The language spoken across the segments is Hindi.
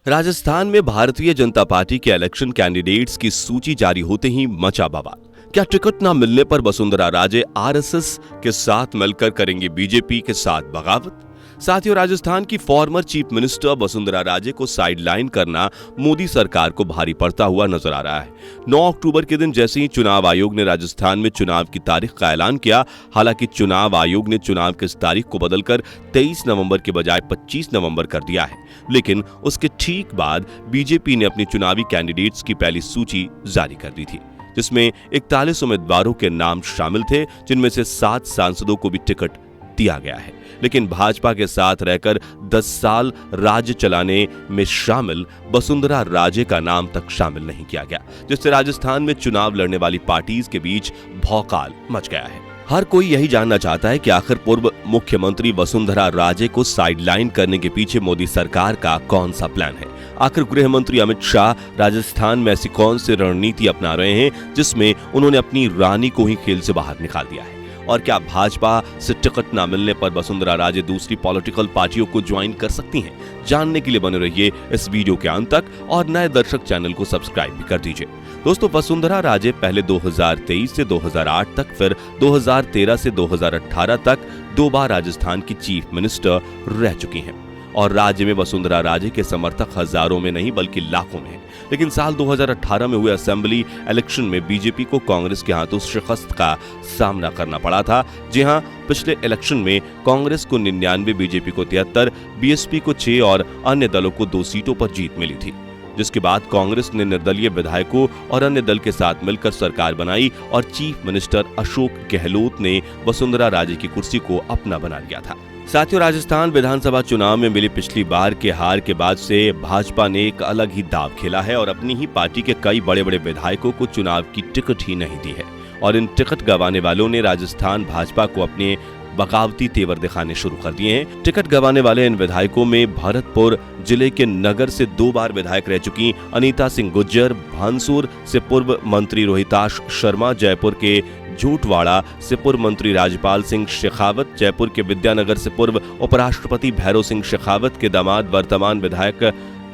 राजस्थान में भारतीय जनता पार्टी के इलेक्शन कैंडिडेट्स की सूची जारी होते ही मचा बवाल। क्या टिकट न मिलने पर वसुंधरा राजे आरएसएस के साथ मिलकर करेंगी बीजेपी के साथ बगावत? साथियों, राजस्थान की former chief minister Vasundhara Raje को साइडलाइन करना मोदी सरकार को भारी पड़ता हुआ नजर आ रहा है। 9 अक्टूबर के दिन जैसे ही चुनाव आयोग ने राजस्थान में चुनाव की तारीख का ऐलान किया, हालांकि चुनाव आयोग ने चुनाव की इस तारीख को बदलकर 23 नवंबर के बजाय 25 नवंबर कर दिया है, लेकिन उसके ठीक बाद बीजेपी ने अपनी चुनावी कैंडिडेट्स की पहली सूची जारी कर दी थी, जिसमें 41 उम्मीदवारों के नाम शामिल थे, जिनमें से 7 सांसदों को भी टिकट दिया गया है। लेकिन भाजपा के साथ रहकर 10 साल राज्य चलाने में शामिल वसुंधरा राजे का नाम तक शामिल नहीं किया गया, जिससे राजस्थान में चुनाव लड़ने वाली पार्टीज के बीच भौकाल मच गया है। हर कोई यही जानना चाहता है कि आखिर पूर्व मुख्यमंत्री वसुंधरा राजे को साइडलाइन करने के पीछे मोदी सरकार का कौन सा प्लान है। आखिर गृह मंत्री अमित शाह राजस्थान में ऐसी कौन सी रणनीति अपना रहे हैं जिसमें उन्होंने अपनी रानी को ही खेल से बाहर निकाल दिया है। और क्या भाजपा से टिकट न मिलने पर वसुंधरा राजे दूसरी पॉलिटिकल पार्टियों को ज्वाइन कर सकती हैं? जानने के लिए बने रहिए इस वीडियो के अंत तक और नए दर्शक चैनल को सब्सक्राइब भी कर दीजिए। दोस्तों, वसुंधरा राजे पहले 2023 से 2008 तक, फिर 2013 से 2018 तक 2 बार राजस्थान की चीफ मिनिस्टर रह चुकी हैं और राज्य में वसुंधरा राजे के समर्थक हजारों में नहीं बल्कि लाखों में हैं। लेकिन साल 2018 में हुए असेंबली इलेक्शन में बीजेपी को कांग्रेस के हाथों शिकस्त का सामना करना पड़ा था। जी हां, पिछले इलेक्शन में कांग्रेस को 99, बीजेपी को 73, बीएसपी को 6 और अन्य दलों को 2 सीटों पर जीत मिली थी, जिसके बाद कांग्रेस ने निर्दलीय विधायकों और अन्य दल के साथ मिलकर सरकार बनाई और चीफ मिनिस्टर अशोक गहलोत ने वसुंधरा राजे की कुर्सी को अपना बना लिया था। साथियों, राजस्थान विधानसभा चुनाव में मिली पिछली बार के हार के बाद से भाजपा ने एक अलग ही दांव खेला है और अपनी ही पार्टी के कई बड़े बड़े विधायकों को चुनाव की टिकट ही नहीं दी है और इन टिकट गंवाने वालों ने राजस्थान भाजपा को अपने बगावती तेवर दिखाने शुरू कर दिए हैं। टिकट गंवाने वाले इन विधायकों में भरतपुर जिले के नगर से 2 बार विधायक रह चुकी अनीता सिंह गुज्जर, भानसूर से पूर्व मंत्री रोहिताश शर्मा, जयपुर के झूठवाड़ा से पूर्व मंत्री राजपाल सिंह शेखावत, जयपुर के विद्यानगर से पूर्व उपराष्ट्रपति भैरव सिंह शेखावत के दामाद वर्तमान विधायक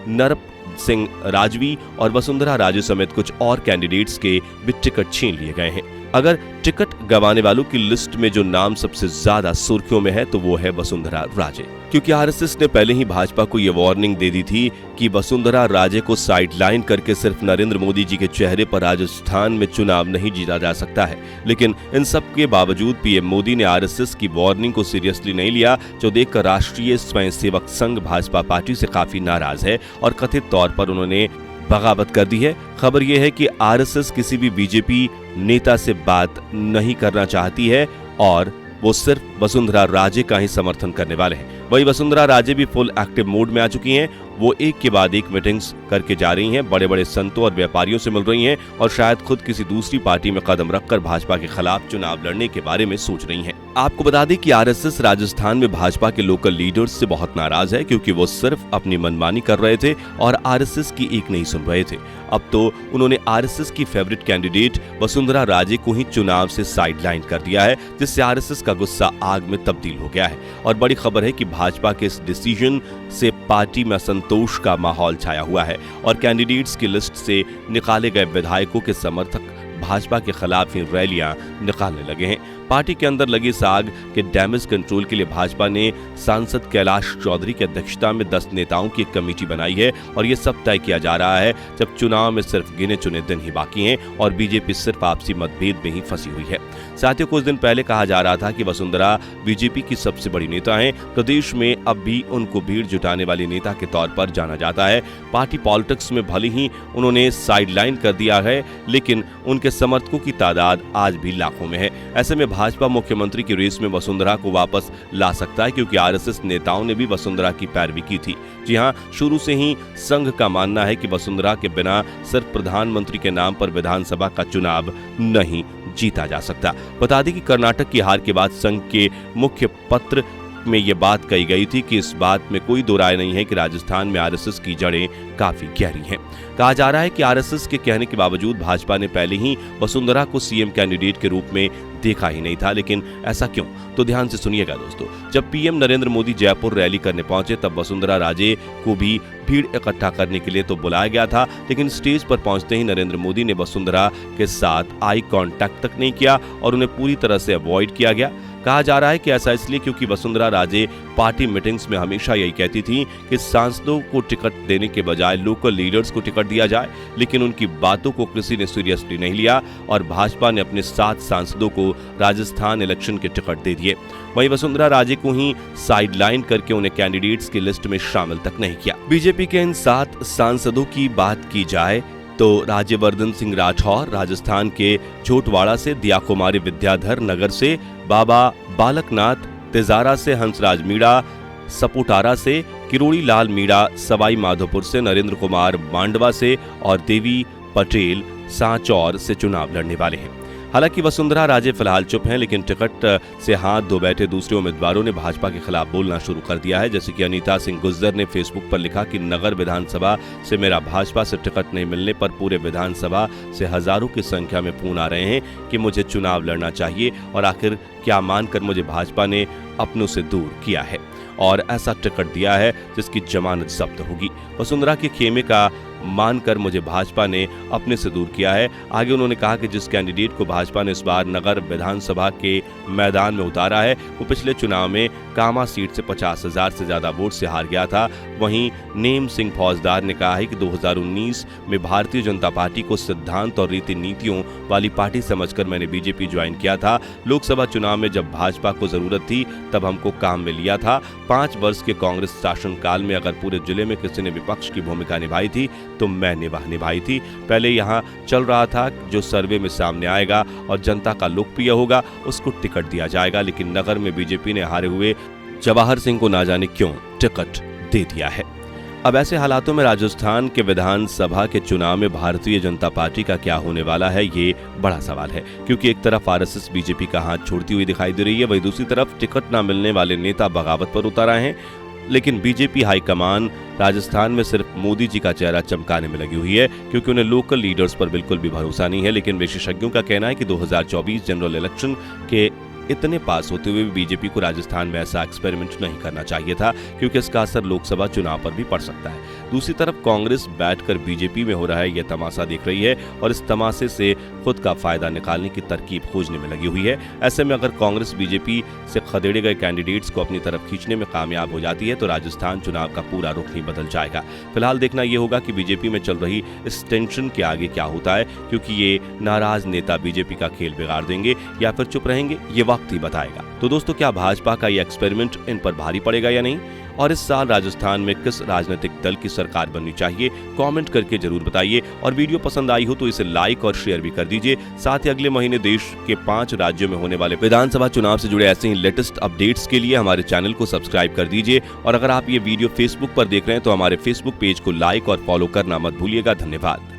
नरप सिंह राजवी और वसुंधरा राजे समेत कुछ और कैंडिडेट्स के भी टिकट छीन लिए गए हैं। अगर टिकट गंवाने वालों की लिस्ट में जो नाम सबसे ज्यादा सुर्खियों में है तो वो है वसुंधरा राजे, क्योंकि आरएसएस ने पहले ही भाजपा को ये वार्निंग दे दी थी कि वसुंधरा राजे को साइडलाइन करके सिर्फ नरेंद्र मोदी जी के चेहरे पर राजस्थान में चुनाव नहीं जीता जा सकता है। लेकिन इन सब के बावजूद पीएम मोदी ने आरएसएस की वार्निंग को सीरियसली नहीं लिया, जो देखकर राष्ट्रीय स्वयंसेवक संघ भाजपा पार्टी से काफी नाराज है और कथित तौर पर उन्होंने बगावत कर दी है। खबर यह है कि आरएसएस किसी भी बीजेपी नेता से बात नहीं करना चाहती है और वो सिर्फ वसुंधरा राजे का ही समर्थन करने वाले हैं। वही वसुंधरा राजे भी फुल एक्टिव मोड में आ चुकी हैं। वो एक के बाद एक मीटिंग्स करके जा रही हैं, बड़े बड़े संतों और व्यापारियों से मिल रही हैं और शायद खुद किसी दूसरी पार्टी में कदम रखकर भाजपा के खिलाफ चुनाव लड़ने के बारे में सोच रही हैं। आपको बता दें कि आरएसएस राजस्थान में भाजपा के लोकल लीडर्स से बहुत नाराज है, क्योंकि वो सिर्फ अपनी मनमानी कर रहे थे और आरएसएस की एक नहीं सुन रहे थे। अब तो उन्होंने आरएसएस की फेवरेट कैंडिडेट वसुंधरा राजे को ही चुनाव से साइडलाइन कर दिया है, जिससे आरएसएस का गुस्सा आग में तब्दील हो गया है। और बड़ी खबर है कि भाजपा के इस डिसीजन से पार्टी में असंतोष का माहौल छाया हुआ है और कैंडिडेट्स की लिस्ट से निकाले गए विधायकों के समर्थक भाजपा के खिलाफ ही रैलियां निकालने लगे हैं। पार्टी के अंदर लगी इस आग के डैमेज कंट्रोल के लिए भाजपा ने सांसद कैलाश चौधरी की अध्यक्षता में 10 नेताओं की एक कमेटी बनाई है और ये सब तय किया जा रहा है जब चुनाव में सिर्फ गिने चुने दिन ही बाकी हैं और बीजेपी सिर्फ आपसी मतभेद में ही फंसी हुई है। साथियों, कुछ दिन पहले कहा जा रहा था कि वसुंधरा बीजेपी की सबसे बड़ी नेता हैं। प्रदेश में अब भी उनको भीड़ जुटाने वाली नेता के तौर पर जाना जाता है। पार्टी पॉलिटिक्स में भले ही उन्होंने साइडलाइन कर दिया है, लेकिन उनके समर्थकों की तादाद आज भी लाखों में है। ऐसे में भाजपा मुख्यमंत्री की रेस में वसुंधरा को वापस ला सकता है, क्योंकि आरएसएस नेताओं ने भी वसुंधरा की पैरवी की थी। जी हां, शुरू से ही संघ का मानना है कि वसुंधरा के बिना सिर्फ प्रधानमंत्री के नाम पर विधानसभा का चुनाव नहीं जीता जा सकता। बता दें कि कर्नाटक की हार के बाद संघ के मुख्य पत्र में ये बात कही गई थी कि इस बात में कोई दो राय नहीं है कि राजस्थान में आरएसएस की जड़ें काफी गहरी हैं। कहा जा रहा है कि आरएसएस के कहने के बावजूद भाजपा ने पहले ही वसुंधरा को सीएम कैंडिडेट के रूप में देखा ही नहीं था। लेकिन ऐसा क्यों? तो ध्यान से सुनिएगा दोस्तों। जब पीएम नरेंद्र मोदी जयपुर रैली करने पहुंचे तब वसुंधरा राजे को भी भीड़ इकट्ठा करने के लिए तो बुलाया गया था, लेकिन स्टेज पर पहुंचते ही नरेंद्र मोदी ने वसुंधरा के साथ आई कांटेक्ट तक नहीं किया और उन्हें पूरी तरह से अवॉइड किया गया। कहा जा रहा है कि ऐसा इसलिए क्योंकि वसुंधरा राजे पार्टी मीटिंग्स में हमेशा यही कहती थी कि सांसदों को टिकट देने के बजाय लोकल लीडर्स को टिकट दिया जाए, लेकिन उनकी बातों को किसी ने सीरियसली नहीं लिया और भाजपा ने अपने 7 सांसदों को राजस्थान इलेक्शन के टिकट दे दिए। वहीं वसुंधरा राजे को ही साइडलाइन करके उन्हें कैंडिडेट्स की लिस्ट में शामिल तक नहीं किया। बीजेपी के इन 7 सांसदों की बात की जाए तो राज्यवर्धन सिंह राठौर राजस्थान के झोटवाड़ा से, दिया कुमारी विद्याधर नगर से, बाबा बालकनाथ तिजारा से, हंसराज मीणा सपुटारा से, किरोड़ी लाल मीणा सवाई माधोपुर से, नरेंद्र कुमार मांडवा से और देवी पटेल सांचौर से चुनाव लड़ने वाले हैं। हालांकि वसुंधरा राजे फिलहाल चुप हैं, लेकिन टिकट से हाथ धो बैठे दूसरे उम्मीदवारों ने भाजपा के खिलाफ बोलना शुरू कर दिया है। जैसे कि अनीता सिंह गुज्जर ने फेसबुक पर लिखा कि नगर विधानसभा से मेरा भाजपा से टिकट नहीं मिलने पर पूरे विधानसभा से हजारों की संख्या में फोन आ रहे हैं कि मुझे चुनाव लड़ना चाहिए और आखिर क्या मानकर मुझे भाजपा ने अपनों से दूर किया है और ऐसा टिकट दिया है जिसकी जमानत जब्त होगी। वसुंधरा के खेमे का मानकर मुझे भाजपा ने अपने से दूर किया है। आगे उन्होंने कहा कि जिस कैंडिडेट को भाजपा ने इस बार नगर विधानसभा के मैदान में उतारा है वो पिछले चुनाव में कामा सीट से 50,000 से ज्यादा वोट से हार गया था। वहीं नेम सिंह फौजदार ने कहा है कि 2019 में भारतीय जनता पार्टी को सिद्धांत और रीति नीतियों वाली पार्टी समझकर मैंने बीजेपी ज्वाइन किया था। लोकसभा चुनाव में जब भाजपा को जरूरत थी तब हमको काम में लिया था। 5 वर्ष के कांग्रेस शासनकाल में अगर पूरे जिले में किसी ने विपक्ष की भूमिका निभाई थी तो मैंने वह निभाई थी। पहले यहाँ चल रहा था जो सर्वे में सामने आएगा और जनता का लोकप्रिय होगा उसको टिकट दिया जाएगा, लेकिन नगर में बीजेपी ने हारे हुए जवाहर सिंह को ना जाने क्यों टिकट दे दिया है। अब ऐसे हालातों में राजस्थान के विधानसभा के चुनाव में भारतीय जनता पार्टी का क्या होने वाला है ये बड़ा सवाल है, क्योंकि एक तरफ आरएसएस बीजेपी का हाथ छोड़ती हुई दिखाई दे रही है, वहीं दूसरी तरफ टिकट न मिलने वाले नेता बगावत पर उतर आए हैं। लेकिन बीजेपी हाईकमान राजस्थान में सिर्फ मोदी जी का चेहरा चमकाने में लगी हुई है, क्योंकि उन्हें लोकल लीडर्स पर बिल्कुल भी भरोसा नहीं है। लेकिन विशेषज्ञों का कहना है कि 2024 जनरल इलेक्शन के इतने पास होते हुए भी बीजेपी को राजस्थान में ऐसा एक्सपेरिमेंट नहीं करना चाहिए था, क्योंकि इसका असर लोकसभा चुनाव पर भी पड़ सकता है। दूसरी तरफ कांग्रेस बैठकर बीजेपी में हो रहा है यह तमाशा देख रही है और इस तमाशे से खुद का फायदा निकालने की तरकीब खोजने में लगी हुई है। ऐसे में अगर कांग्रेस बीजेपी से खदेड़े गए कैंडिडेट्स को अपनी तरफ खींचने में कामयाब हो जाती है तो राजस्थान चुनाव का पूरा रुख ही बदल जाएगा। फिलहाल देखना यह होगा कि बीजेपी में चल रही इस टेंशन के आगे क्या होता है, क्योंकि ये नाराज नेता बीजेपी का खेल बिगाड़ देंगे या फिर चुप रहेंगे ये वक्त ही बताएगा। तो दोस्तों, क्या भाजपा का ये एक्सपेरिमेंट इन पर भारी पड़ेगा या नहीं, और इस साल राजस्थान में किस राजनीतिक दल की सरकार बननी चाहिए, कमेंट करके जरूर बताइए। और वीडियो पसंद आई हो तो इसे लाइक और शेयर भी कर दीजिए। साथ ही अगले महीने देश के 5 राज्यों में होने वाले विधानसभा चुनाव से जुड़े ऐसे ही लेटेस्ट अपडेट्स के लिए हमारे चैनल को सब्सक्राइब कर दीजिए। और अगर आप ये वीडियो फेसबुक पर देख रहे हैं तो हमारे फेसबुक पेज को लाइक और फॉलो करना मत भूलिएगा। धन्यवाद।